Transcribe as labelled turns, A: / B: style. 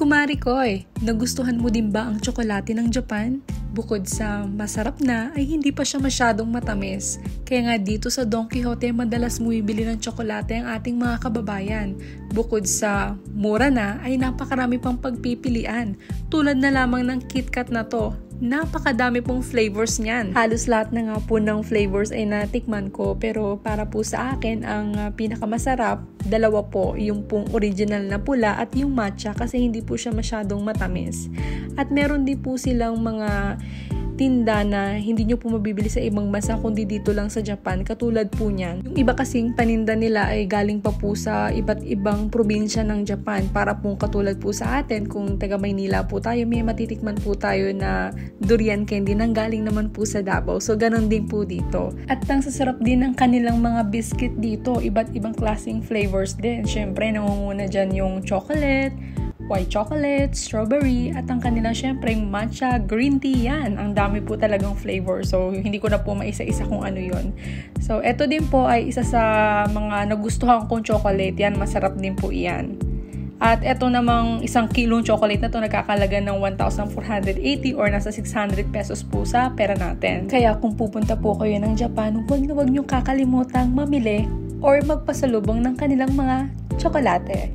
A: Kumari Koy, nagustuhan mo din ba ang tsokolate ng Japan? Bukod sa masarap na ay hindi pa siya masyadong matamis. Kaya nga dito sa Don Quijote madalas bumibili ng tsokolate ang ating mga kababayan. Bukod sa mura na ay napakarami pang pagpipilian. Tulad na lamang ng KitKat na to. Napakadami pong flavors niyan. Halos lahat na nga po ng flavors ay natikman ko, pero para po sa akin ang pinakamasarap, dalawa po, yung pong original na pula at yung matcha kasi hindi po siya masyadong matamis. At meron din po silang mga tinda na hindi nyo po mabibili sa ibang bansa kundi dito lang sa Japan, katulad po niyan. Yung iba kasing paninda nila ay galing pa po sa iba't ibang probinsya ng Japan, para po katulad po sa atin, kung taga Maynila po tayo, may matitikman po tayo na durian candy nang galing naman po sa Davao. So ganon din po dito. At ang sasarap din ng kanilang mga biscuit dito, iba't ibang klaseng flavors din. Syempre nangunguna dyan yung chocolate, white chocolate, strawberry, at ang kanilang syempre matcha, green tea, yan. Ang dami po talagang flavor. So, hindi ko na po maisa-isa kung ano yon. So, eto din po ay isa sa mga nagustuhan kong chocolate. Yan, masarap din po iyan. At eto namang 1 kilong chocolate na to nagkakalaga ng 1,480 or nasa 600 pesos po sa pera natin. Kaya kung pupunta po kayo ng Japan, huwag niyong kakalimutang mamili or magpasalubong ng kanilang mga tsokolate.